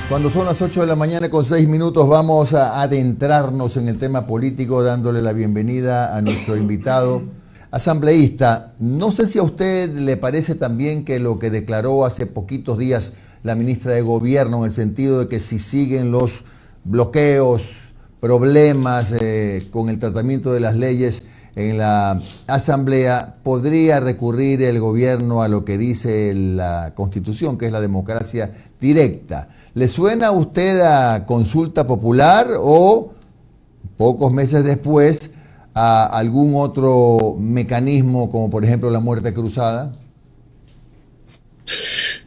Cuando son las 8 de la mañana con 6 minutos vamos a adentrarnos en el tema político dándole la bienvenida a nuestro invitado asambleísta. No sé si a usted le parece también que lo que declaró hace poquitos días la ministra de Gobierno, en el sentido de que si siguen los bloqueos, problemas con el tratamiento de las leyes en la Asamblea, podría recurrir el gobierno a lo que dice la Constitución, que es la democracia directa. ¿Le suena a usted a consulta popular o, pocos meses después, a algún otro mecanismo, como por ejemplo la muerte cruzada?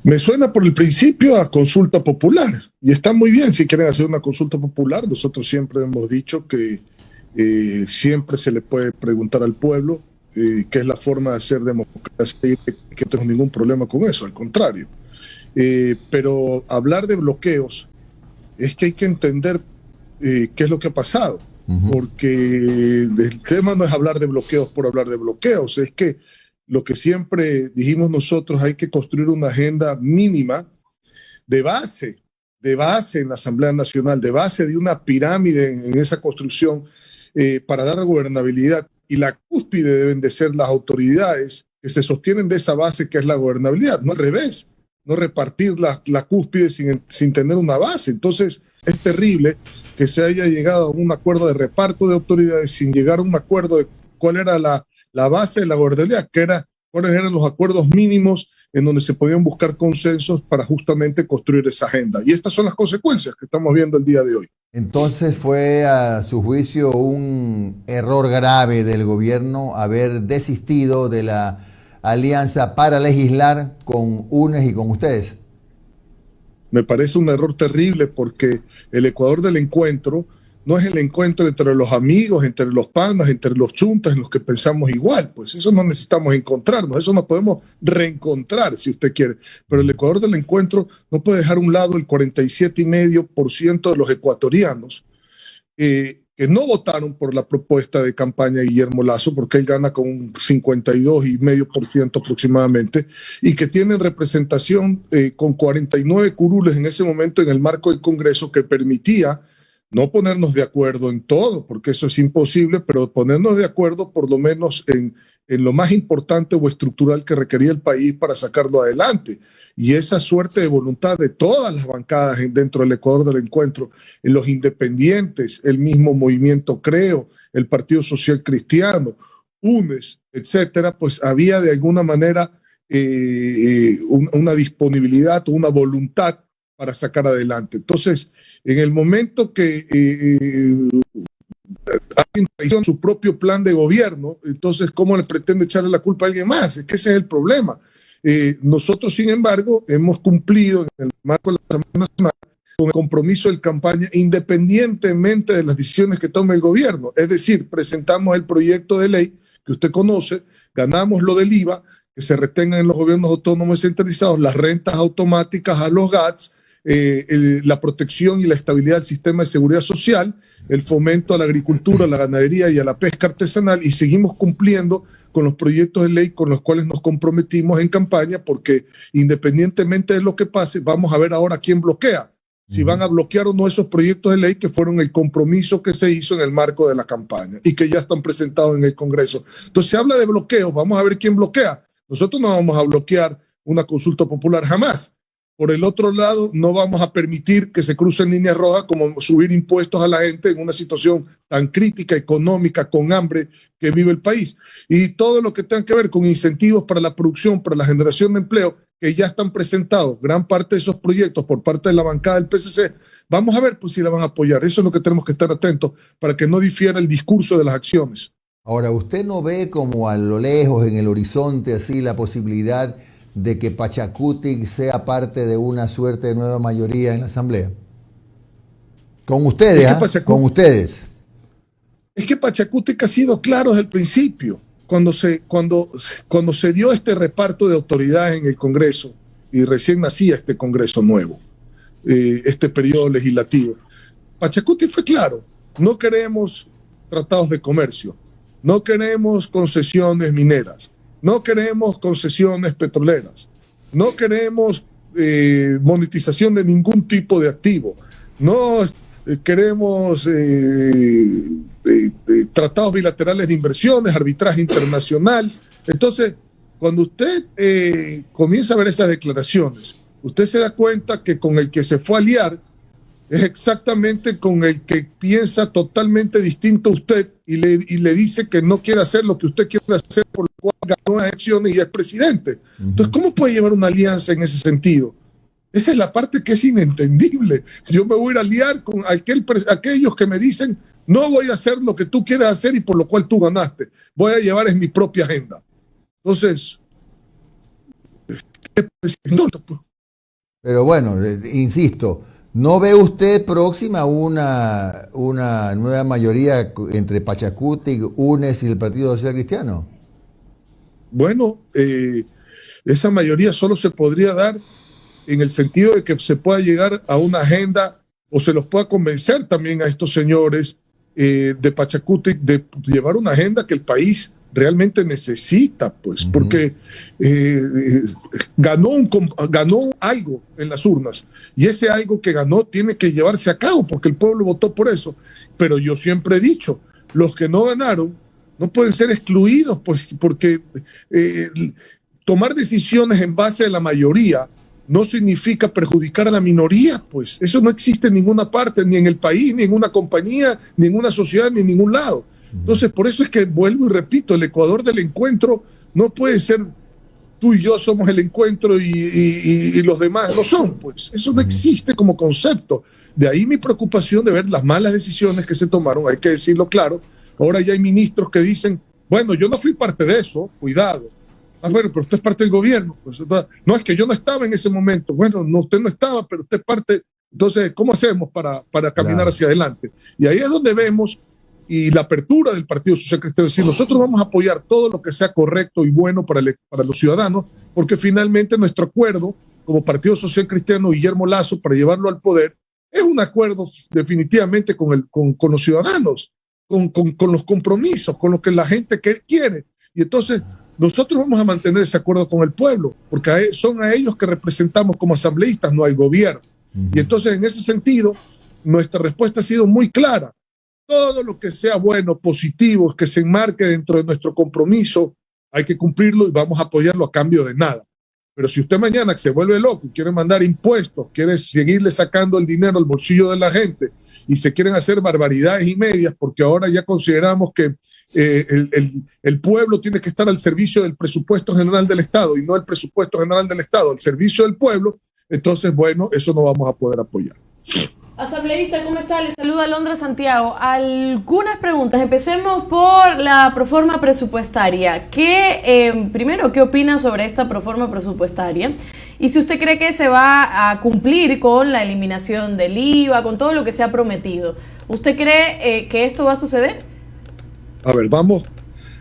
Me suena por el principio a consulta popular, y está muy bien si quieren hacer una consulta popular. Nosotros siempre hemos dicho que siempre se le puede preguntar al pueblo qué es la forma de hacer democracia, y que no tengo ningún problema con eso, al contrario. Pero hablar de bloqueos es que hay que entender qué es lo que ha pasado, porque el tema no es hablar de bloqueos por hablar de bloqueos, es que lo que siempre dijimos nosotros, hay que construir una agenda mínima de base en la Asamblea Nacional, de base de una pirámide en esa construcción para dar gobernabilidad. Y la cúspide deben de ser las autoridades que se sostienen de esa base que es la gobernabilidad, no al revés, no repartir la cúspide sin tener una base. Entonces es terrible que se haya llegado a un acuerdo de reparto de autoridades sin llegar a un acuerdo de cuál era la base de la gobernabilidad, cuáles eran los acuerdos mínimos en donde se podían buscar consensos para justamente construir esa agenda. Y estas son las consecuencias que estamos viendo el día de hoy. Entonces fue, a su juicio, un error grave del gobierno haber desistido de la alianza para legislar con UNES y con ustedes. Me parece un error terrible, porque el Ecuador del encuentro no es el encuentro entre los amigos, entre los panas, entre los chuntas en los que pensamos igual. Pues eso no necesitamos encontrarnos, eso nos podemos reencontrar si usted quiere. Pero el Ecuador del encuentro no puede dejar a un lado el 47,5% de los ecuatorianos que no votaron por la propuesta de campaña de Guillermo Lasso, porque él gana con un 52,5% aproximadamente, y que tienen representación con 49 curules en ese momento en el marco del Congreso, que permitía no ponernos de acuerdo en todo, porque eso es imposible, pero ponernos de acuerdo por lo menos en lo más importante o estructural que requería el país para sacarlo adelante. Y esa suerte de voluntad de todas las bancadas dentro del Ecuador del encuentro, los independientes, el mismo movimiento Creo, el Partido Social Cristiano, UNES, etcétera, pues había de alguna manera una disponibilidad o una voluntad para sacar adelante. Entonces, en el momento que alguien traiciona su propio plan de gobierno, entonces, ¿cómo le pretende echarle la culpa a alguien más? Es que ese es el problema. Nosotros, sin embargo, hemos cumplido en el marco de la Asamblea Nacional con el compromiso de campaña, independientemente de las decisiones que tome el gobierno. Es decir, presentamos el proyecto de ley que usted conoce, ganamos lo del IVA, que se retengan en los gobiernos autónomos centralizados las rentas automáticas a los GATS, la protección y la estabilidad del sistema de seguridad social, el fomento a la agricultura, a la ganadería y a la pesca artesanal, y seguimos cumpliendo con los proyectos de ley con los cuales nos comprometimos en campaña, porque independientemente de lo que pase, vamos a ver ahora quién bloquea, si van a bloquear o no esos proyectos de ley que fueron el compromiso que se hizo en el marco de la campaña y que ya están presentados en el Congreso. Entonces se habla de bloqueo, vamos a ver quién bloquea. Nosotros no vamos a bloquear una consulta popular jamás. Por el otro lado, no vamos a permitir que se crucen líneas rojas como subir impuestos a la gente en una situación tan crítica, económica, con hambre que vive el país. Y todo lo que tenga que ver con incentivos para la producción, para la generación de empleo, que ya están presentados, gran parte de esos proyectos por parte de la bancada del PSC, vamos a ver pues, si la van a apoyar. Eso es lo que tenemos que estar atentos para que no difiera el discurso de las acciones. Ahora, ¿usted no ve como a lo lejos, en el horizonte, así, la posibilidad de que Pachacutic sea parte de una suerte de nueva mayoría en la Asamblea? Con ustedes, con ustedes. Es que Pachacutic ha sido claro desde el principio. Cuando se dio este reparto de autoridades en el Congreso, y recién nacía este Congreso nuevo, este periodo legislativo, Pachacutic fue claro: no queremos tratados de comercio, no queremos concesiones mineras, no queremos concesiones petroleras, no queremos monetización de ningún tipo de activo. No queremos tratados bilaterales de inversiones, arbitraje internacional. Entonces, cuando usted comienza a ver esas declaraciones, usted se da cuenta que con el que se fue a aliar es exactamente con el que piensa totalmente distinto a usted y le dice que no quiere hacer lo que usted quiere hacer, por lo cual ganó las elecciones y es presidente. Entonces, ¿cómo puede llevar una alianza en ese sentido? Esa es la parte que es inentendible. Yo me voy a ir a aliar con aquellos que me dicen no voy a hacer lo que tú quieres hacer y por lo cual tú ganaste. Voy a llevar en mi propia agenda. Entonces, pero bueno, insisto, ¿no ve usted próxima una nueva mayoría entre Pachacuti, UNES y el Partido Social Cristiano? Bueno, esa mayoría solo se podría dar en el sentido de que se pueda llegar a una agenda o se los pueda convencer también a estos señores de Pachacuti de llevar una agenda que el país realmente necesita, pues, porque ganó algo en las urnas y ese algo que ganó tiene que llevarse a cabo porque el pueblo votó por eso. Pero yo siempre he dicho, los que no ganaron no pueden ser excluidos porque tomar decisiones en base a la mayoría no significa perjudicar a la minoría, pues eso no existe en ninguna parte, ni en el país, ni en una compañía, ni en una sociedad, ni en ningún lado. Entonces, por eso es que vuelvo y repito, el Ecuador del encuentro no puede ser tú y yo somos el encuentro y los demás no son, pues eso no existe como concepto. De ahí mi preocupación de ver las malas decisiones que se tomaron, hay que decirlo claro. Ahora ya hay ministros que dicen, bueno, yo no fui parte de eso, cuidado. Ah, bueno, pero usted es parte del gobierno. Pues, no, es que yo no estaba en ese momento. Bueno, no, usted no estaba, pero usted es parte. Entonces, ¿cómo hacemos para caminar hacia adelante? Y ahí es donde vemos y la apertura del Partido Social Cristiano. Es decir, nosotros vamos a apoyar todo lo que sea correcto y bueno para los ciudadanos, porque finalmente nuestro acuerdo como Partido Social Cristiano, Guillermo Lasso, para llevarlo al poder, es un acuerdo definitivamente con los ciudadanos, con los compromisos, con lo que la gente quiere. Y entonces nosotros vamos a mantener ese acuerdo con el pueblo, porque son a ellos que representamos como asambleístas, no al gobierno. Y entonces, en ese sentido, nuestra respuesta ha sido muy clara. Todo lo que sea bueno, positivo, que se enmarque dentro de nuestro compromiso, hay que cumplirlo y vamos a apoyarlo a cambio de nada. Pero si usted mañana se vuelve loco y quiere mandar impuestos, quiere seguirle sacando el dinero al bolsillo de la gente y se quieren hacer barbaridades y medias, porque ahora ya consideramos que el pueblo tiene que estar al servicio del presupuesto general del Estado y no el presupuesto general del Estado, al servicio del pueblo, entonces, bueno, eso no vamos a poder apoyar. Asambleísta, ¿cómo está? Le saluda Alondra Santiago. Algunas preguntas. Empecemos por la proforma presupuestaria. Primero, ¿qué opina sobre esta proforma presupuestaria? Y si usted cree que se va a cumplir con la eliminación del IVA, con todo lo que se ha prometido. ¿Usted cree que esto va a suceder? A ver, vamos.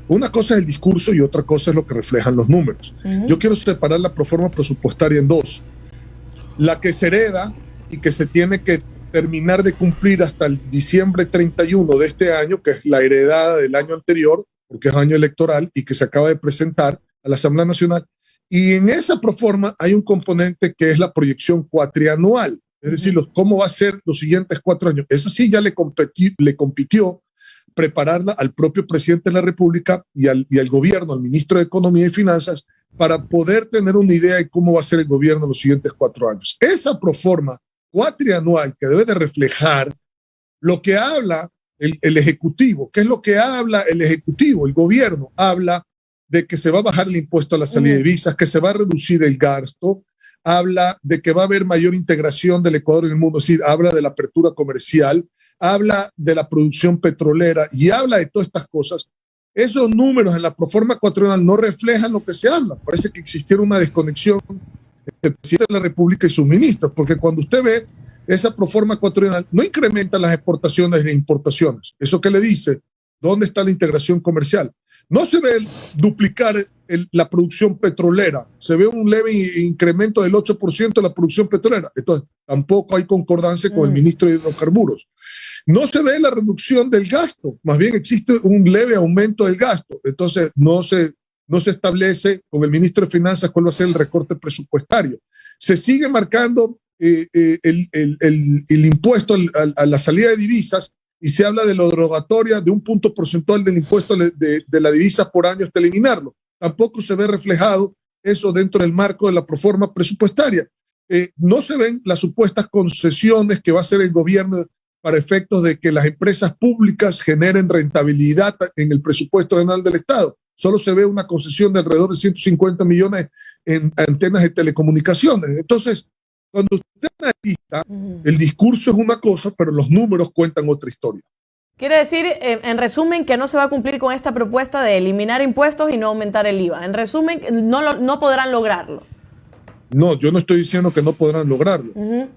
Una cosa es el discurso y otra cosa es lo que reflejan los números. Yo quiero separar la proforma presupuestaria en dos. La que se hereda y que se tiene que terminar de cumplir hasta el diciembre 31 de este año, que es la heredada del año anterior, porque es año electoral y que se acaba de presentar a la Asamblea Nacional. Y en esa proforma hay un componente que es la proyección cuatrianual, es decir, cómo va a ser los siguientes 4 años. Eso sí ya le compitió prepararla al propio presidente de la República y al gobierno, al ministro de Economía y Finanzas, para poder tener una idea de cómo va a ser el gobierno en los siguientes 4 años. Esa proforma cuatrianual que debe de reflejar lo que habla el Ejecutivo. ¿Qué es lo que habla el Ejecutivo? El gobierno habla de que se va a bajar el impuesto a la salida de visas, que se va a reducir el gasto, habla de que va a haber mayor integración del Ecuador en el mundo, es decir, habla de la apertura comercial, habla de la producción petrolera y habla de todas estas cosas. Esos números en la proforma cuatrianual no reflejan lo que se habla. Parece que existiera una desconexión entre el presidente de la República y sus ministros, porque cuando usted ve esa proforma cuatrianual, no incrementa las exportaciones e importaciones. ¿Eso qué le dice? ¿Dónde está la integración comercial? No se ve duplicar la producción petrolera, se ve un leve incremento del 8% de la producción petrolera. Entonces, tampoco hay concordancia con el ministro de Hidrocarburos. No se ve la reducción del gasto, más bien existe un leve aumento del gasto. Entonces, no se no se establece con el ministro de Finanzas cuál va a ser el recorte presupuestario. Se sigue marcando el impuesto a la salida de divisas y se habla de la derogatoria de un punto porcentual del impuesto de la divisa por año hasta eliminarlo. Tampoco se ve reflejado eso dentro del marco de la proforma presupuestaria. No se ven las supuestas concesiones que va a hacer el gobierno para efectos de que las empresas públicas generen rentabilidad en el presupuesto general del Estado. Solo se ve una concesión de alrededor de 150 millones en antenas de telecomunicaciones. Entonces, cuando usted analiza, el discurso es una cosa, pero los números cuentan otra historia. Quiere decir, en resumen, que no se va a cumplir con esta propuesta de eliminar impuestos y no aumentar el IVA. En resumen, no podrán lograrlo. No, yo no estoy diciendo que no podrán lograrlo. No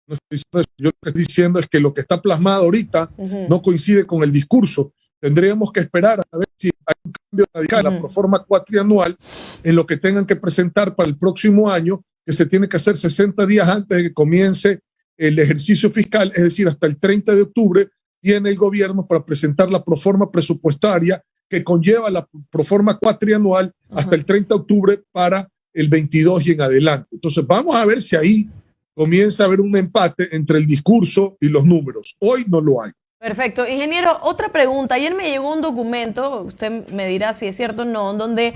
estoy diciendo eso. Yo lo que estoy diciendo es que lo que está plasmado ahorita no coincide con el discurso. Tendríamos que esperar a ver si hay un cambio radical en la proforma cuatrianual en lo que tengan que presentar para el próximo año, que se tiene que hacer 60 días antes de que comience el ejercicio fiscal, es decir, hasta el 30 de octubre tiene el gobierno para presentar la proforma presupuestaria que conlleva la proforma cuatrianual hasta el 30 de octubre para el 22 y en adelante. Entonces vamos a ver si ahí comienza a haber un empate entre el discurso y los números. Hoy no lo hay. Perfecto. Ingeniero, otra pregunta. Ayer me llegó un documento, usted me dirá si es cierto o no, donde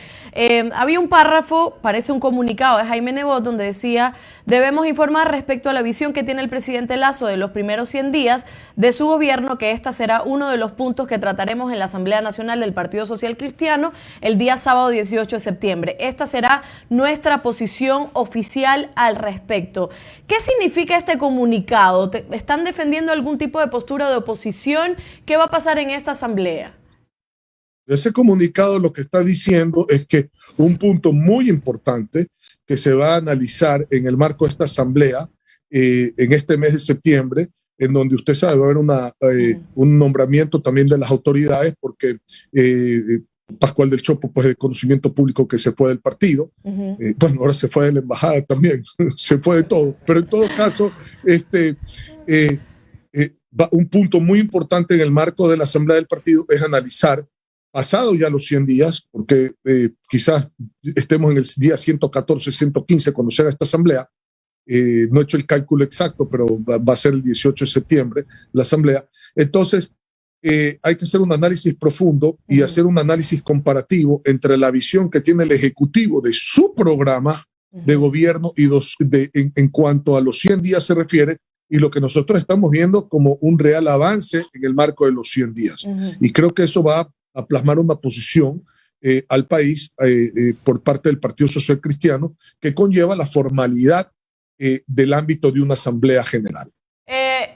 había un párrafo, parece un comunicado de Jaime Nebot, donde decía: debemos informar respecto a la visión que tiene el presidente Lasso de los primeros 100 días de su gobierno, que esta será uno de los puntos que trataremos en la Asamblea Nacional del Partido Social Cristiano el día sábado 18 de septiembre. Esta será nuestra posición oficial al respecto. ¿Qué significa este comunicado? ¿Están defendiendo algún tipo de postura de oposición? ¿Qué va a pasar en esta asamblea? Ese comunicado lo que está diciendo es que un punto muy importante que se va a analizar en el marco de esta asamblea en este mes de septiembre, en donde usted sabe va a haber un nombramiento también de las autoridades, porque Pascual del Chopo, pues de conocimiento público que se fue del partido, bueno, ahora se fue de la embajada también, se fue de todo, pero en todo caso, un punto muy importante en el marco de la asamblea del partido es analizar, pasado ya los 100 días, porque quizás estemos en el día 114, 115 cuando se haga esta asamblea, no he hecho el cálculo exacto, pero va a ser el 18 de septiembre la asamblea. Entonces, hay que hacer un análisis profundo y hacer un análisis comparativo entre la visión que tiene el Ejecutivo de su programa de gobierno y en cuanto a los 100 días se refiere, y lo que nosotros estamos viendo como un real avance en el marco de los 100 días. Y creo que eso va a plasmar una posición al país por parte del Partido Social Cristiano que conlleva la formalidad del ámbito de una asamblea general.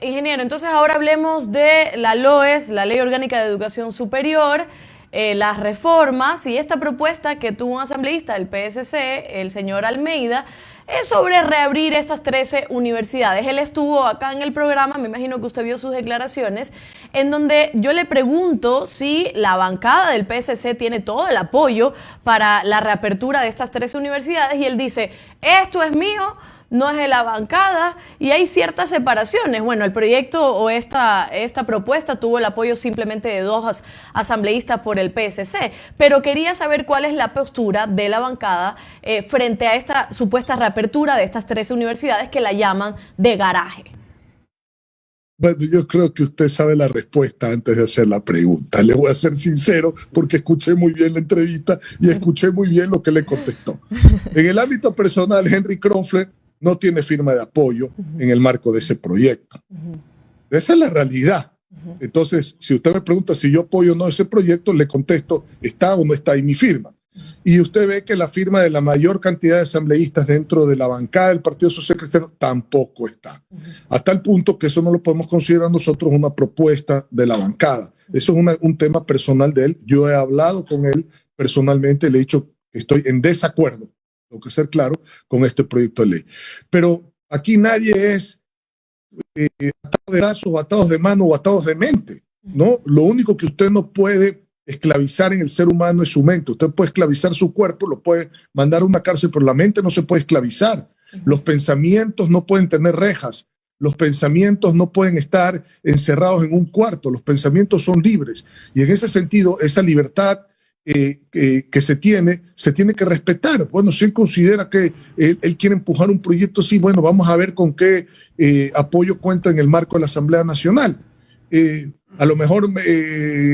Ingeniero, entonces ahora hablemos de la LOES, la Ley Orgánica de Educación Superior, las reformas y esta propuesta que tuvo un asambleísta del PSC, el señor Almeida, es sobre reabrir estas 13 universidades. Él estuvo acá en el programa, me imagino que usted vio sus declaraciones, en donde yo le pregunto si la bancada del PSC tiene todo el apoyo para la reapertura de estas 13 universidades y él dice: esto es mío, no es de la bancada, y hay ciertas separaciones. Bueno, el proyecto o esta propuesta tuvo el apoyo simplemente de 2 asambleístas por el PSC, pero quería saber cuál es la postura de la bancada frente a esta supuesta reapertura de estas 13 universidades que la llaman de garaje. Bueno, yo creo que usted sabe la respuesta antes de hacer la pregunta. Le voy a ser sincero porque escuché muy bien la entrevista y escuché muy bien lo que le contestó. En el ámbito personal, Henry Kronfler no tiene firma de apoyo en el marco de ese proyecto. Esa es la realidad. Entonces, si usted me pregunta si yo apoyo o no ese proyecto, le contesto: ¿está o no está ahí mi firma? Y usted ve que la firma de la mayor cantidad de asambleístas dentro de la bancada del Partido Social Cristiano tampoco está. Hasta el punto que eso no lo podemos considerar nosotros una propuesta de la bancada. Eso es un tema personal de él. Yo he hablado con él personalmente, le he dicho que estoy en desacuerdo, tengo que ser claro, con este proyecto de ley. Pero aquí nadie es atado de brazos, atados de mano o atados de mente, ¿no? Lo único que usted no puede esclavizar en el ser humano es su mente. Usted puede esclavizar su cuerpo, lo puede mandar a una cárcel, pero la mente no se puede esclavizar. Los pensamientos no pueden tener rejas. Los pensamientos no pueden estar encerrados en un cuarto. Los pensamientos son libres. Y en ese sentido, esa libertad que se tiene que respetar. Bueno, si él considera que él quiere empujar un proyecto así, bueno, vamos a ver con qué apoyo cuenta en el marco de la Asamblea Nacional. A lo mejor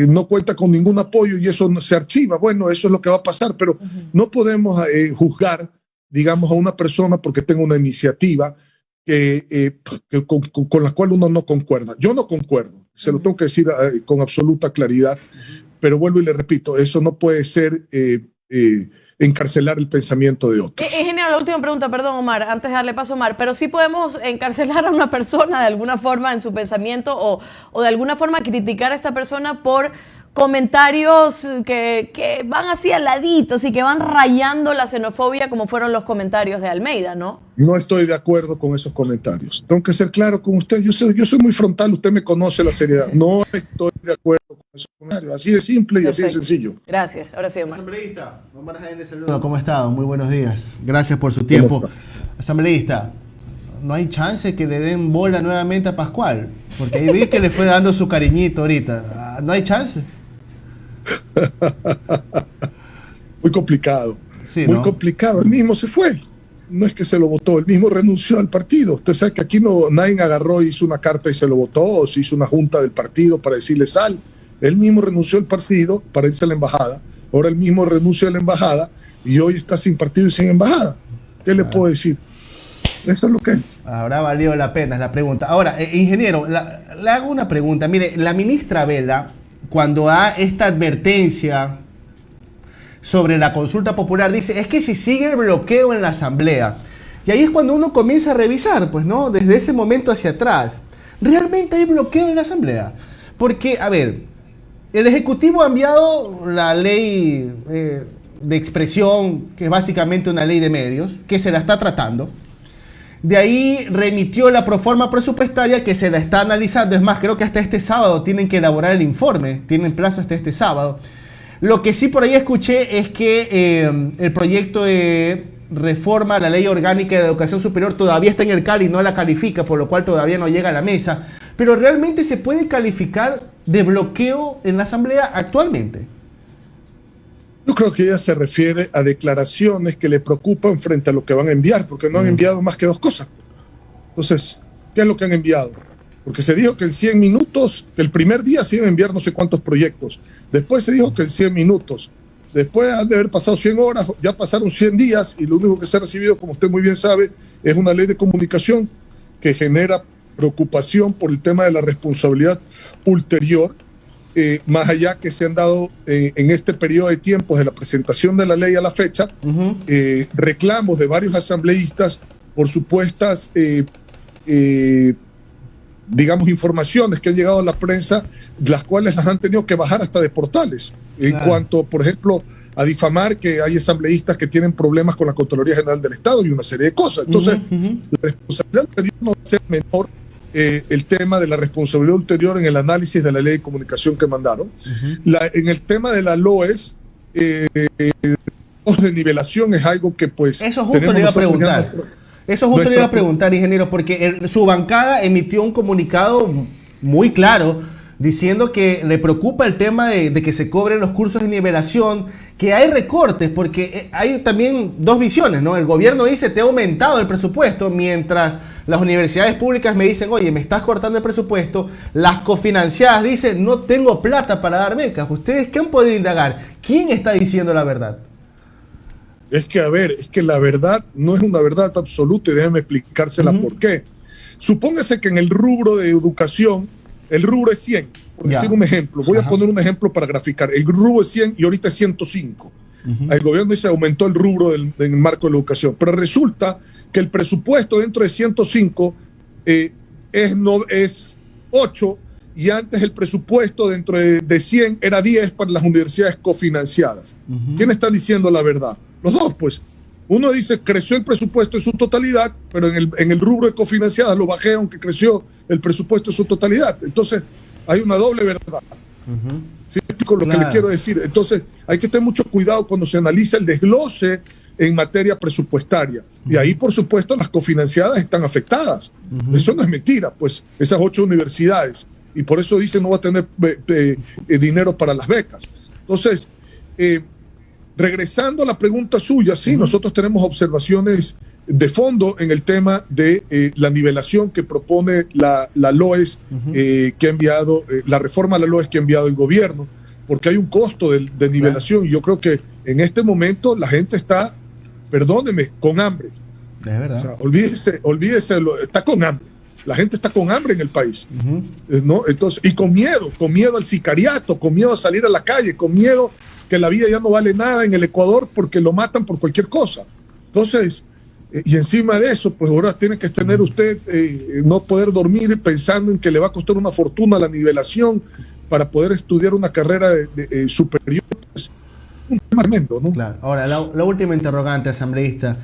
no cuenta con ningún apoyo y eso se archiva. Bueno, eso es lo que va a pasar, pero no podemos juzgar, digamos, a una persona porque tenga una iniciativa con la cual uno no concuerda. Yo no concuerdo, se lo tengo que decir con absoluta claridad, pero vuelvo y le repito, eso no puede ser encarcelar el pensamiento de otros. Ingeniero, la última pregunta, perdón, Omar, antes de darle paso a Omar, pero sí podemos encarcelar a una persona de alguna forma en su pensamiento o de alguna forma criticar a esta persona por comentarios que van así al ladito y que van rayando la xenofobia, como fueron los comentarios de Almeida, ¿no? No estoy de acuerdo con esos comentarios. Tengo que ser claro con usted. Yo soy muy frontal, usted me conoce la seriedad. No estoy de acuerdo con esos comentarios. Así de simple y Perfecto. así de sencillo. Gracias. Ahora sí, Omar. Asambleísta, Omar Jaén le saluda. ¿Cómo ha estado? Muy buenos días. Gracias por su tiempo. Asambleísta, no hay chance que le den bola nuevamente a Pascual, porque ahí vi que le fue dando su cariñito ahorita. ¿No hay chance? Muy complicado. Sí, muy ¿no? complicado. Él mismo se fue. No es que se lo votó, él mismo renunció al partido. Usted sabe que aquí nadie agarró y hizo una carta y se lo votó, o se hizo una junta del partido para decirle sal. Él mismo renunció al partido para irse a la embajada. Ahora él mismo renuncia a la embajada y hoy está sin partido y sin embajada. ¿Qué le puedo decir? Eso es lo que es. Habrá valido la pena, es la pregunta. Ahora, ingeniero, le hago una pregunta. Mire, la ministra Vela, cuando da esta advertencia sobre la consulta popular, dice, es que si sigue el bloqueo en la Asamblea, y ahí es cuando uno comienza a revisar, pues, ¿no? Desde ese momento hacia atrás, ¿realmente hay bloqueo en la Asamblea? Porque, a ver, el Ejecutivo ha enviado la ley de expresión, que es básicamente una ley de medios, que se la está tratando. De ahí remitió la proforma presupuestaria que se la está analizando. Es más, creo que hasta este sábado tienen que elaborar el informe. Tienen plazo hasta este sábado. Lo que sí por ahí escuché es que el proyecto de reforma a la ley orgánica de la educación superior todavía está en el CAL y no la califica, por lo cual todavía no llega a la mesa. Pero ¿realmente se puede calificar de bloqueo en la Asamblea actualmente? Yo creo que ella se refiere a declaraciones que le preocupan frente a lo que van a enviar, porque no han enviado más que 2 cosas. Entonces, ¿qué es lo que han enviado? Porque se dijo que en 100 minutos, el primer día se iban a enviar no sé cuántos proyectos. Después se dijo que en 100 minutos. Después han de haber pasado 100 horas, ya pasaron 100 días y lo único que se ha recibido, como usted muy bien sabe, es una ley de comunicación que genera preocupación por el tema de la responsabilidad ulterior. Más allá que se han dado en este periodo de tiempo de la presentación de la ley a la fecha, reclamos de varios asambleístas por supuestas, digamos, informaciones que han llegado a la prensa, las cuales las han tenido que bajar hasta de portales. En cuanto, por ejemplo, a difamar que hay asambleístas que tienen problemas con la Contraloría General del Estado y una serie de cosas. Entonces, la responsabilidad ulterior no va a ser menor. El tema de la responsabilidad ulterior en el análisis de la ley de comunicación que mandaron. En el tema de la LOES, de nivelación es algo que pues... Eso justo le iba a preguntar. Eso justo le iba a preguntar, ingeniero, porque su bancada emitió un comunicado muy claro diciendo que le preocupa el tema de que se cobren los cursos de nivelación, que hay recortes, porque hay también 2 visiones, ¿no? El gobierno dice, te ha aumentado el presupuesto, mientras las universidades públicas me dicen, oye, me estás cortando el presupuesto. Las cofinanciadas dicen, no tengo plata para dar becas. ¿Ustedes qué han podido indagar? ¿Quién está diciendo la verdad? Es que, a ver, es que la verdad no es una verdad absoluta y déjeme explicársela por qué. Supóngase que en el rubro de educación, el rubro es 100, por decir un ejemplo. Voy a poner un ejemplo para graficar. El rubro es 100 y ahorita es 105. El gobierno dice aumentó el rubro del marco de la educación, pero resulta que el presupuesto dentro de 105 es 8 y antes el presupuesto dentro de 100 era 10 para las universidades cofinanciadas. ¿Quién está diciendo la verdad? Los dos, pues. Uno dice creció el presupuesto en su totalidad, pero en el rubro de cofinanciadas lo bajé aunque creció el presupuesto en su totalidad. Entonces hay una doble verdad. ¿Sí? Con lo que le quiero decir. Entonces hay que tener mucho cuidado cuando se analiza el desglose en materia presupuestaria. Y ahí, por supuesto, las cofinanciadas están afectadas. Eso no es mentira, pues esas 8 universidades. Y por eso dicen no va a tener dinero para las becas. Entonces, regresando a la pregunta suya, sí, nosotros tenemos observaciones de fondo en el tema de la nivelación que propone la LOES que ha enviado, la reforma a la LOES que ha enviado el gobierno, porque hay un costo de nivelación y yo creo que en este momento la gente está, perdóneme, con hambre. Es verdad. O sea, olvídese, está con hambre. La gente está con hambre en el país, ¿no? Entonces, y con miedo al sicariato, con miedo a salir a la calle, con miedo que la vida ya no vale nada en el Ecuador porque lo matan por cualquier cosa. Entonces, y encima de eso, pues ahora tiene que tener usted, no poder dormir pensando en que le va a costar una fortuna la nivelación para poder estudiar una carrera de superior. Es un tema tremendo, ¿no? Claro. Ahora, la última interrogante, asambleísta.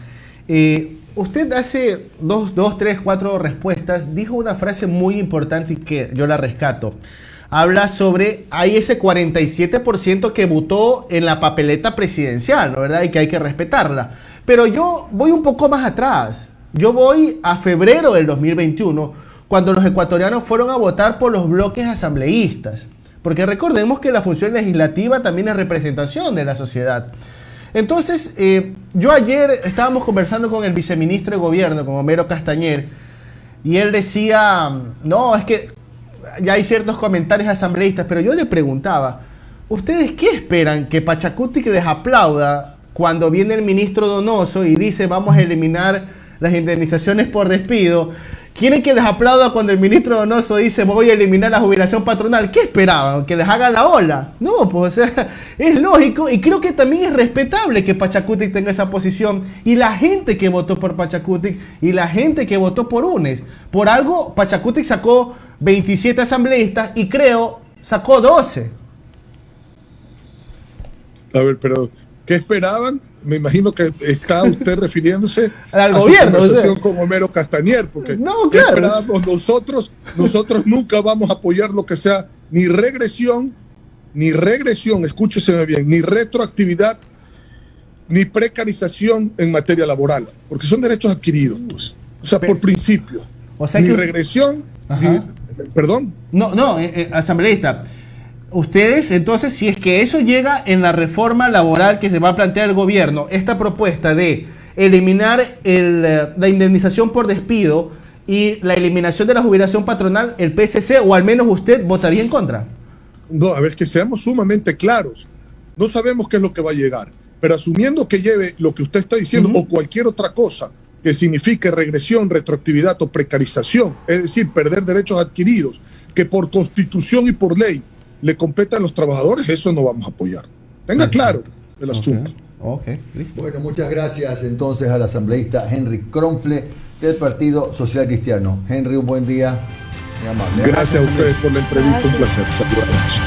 Usted hace dos, tres, cuatro respuestas dijo una frase muy importante y que yo la rescato. Habla sobre, hay ese 47% que votó en la papeleta presidencial, ¿no? ¿Verdad? Y que hay que respetarla. Pero yo voy un poco más atrás. Yo voy a febrero del 2021, cuando los ecuatorianos fueron a votar por los bloques asambleístas. Porque recordemos que la función legislativa también es representación de la sociedad. Entonces, yo ayer estábamos conversando con el viceministro de gobierno, con Homero Castañer, y él decía, no, es que ya hay ciertos comentarios asambleístas, pero yo le preguntaba, ¿ustedes qué esperan? ¿Que Pachacutic les aplauda cuando viene el ministro Donoso y dice vamos a eliminar las indemnizaciones por despido? ¿Quieren que les aplauda cuando el ministro Donoso dice voy a eliminar la jubilación patronal? ¿Qué esperaban? ¿Que les hagan la ola? No, pues o sea, es lógico y creo que también es respetable que Pachacutic tenga esa posición y la gente que votó por Pachacutic y la gente que votó por UNES. Por algo Pachacutic sacó 27 asambleístas y creo sacó 12. A ver, pero ¿qué esperaban? Me imagino que está usted refiriéndose al a gobierno, su conversación con Homero Castañer, porque no, ¿qué claro. esperábamos nosotros? Nosotros nunca vamos a apoyar lo que sea ni regresión, escúcheseme bien, ni retroactividad, ni precarización en materia laboral, porque son derechos adquiridos, pues. O sea, por principio. O sea ni que regresión, ni, perdón. No, asambleísta. Ustedes, entonces, si es que eso llega en la reforma laboral que se va a plantear el gobierno, esta propuesta de eliminar la indemnización por despido y la eliminación de la jubilación patronal, el PSC, o al menos usted, votaría en contra. No, a ver, que seamos sumamente claros. No sabemos qué es lo que va a llegar, pero asumiendo que lleve lo que usted está diciendo o cualquier otra cosa que signifique regresión, retroactividad o precarización, es decir, perder derechos adquiridos que por constitución y por ley le competan a los trabajadores, eso no vamos a apoyar. Tenga claro el asunto. Listo. Bueno, muchas gracias entonces al asambleísta Henry Kronfle del Partido Social Cristiano. Henry, un buen día. Muy amable. Gracias a ustedes por la entrevista, un placer saludarlos.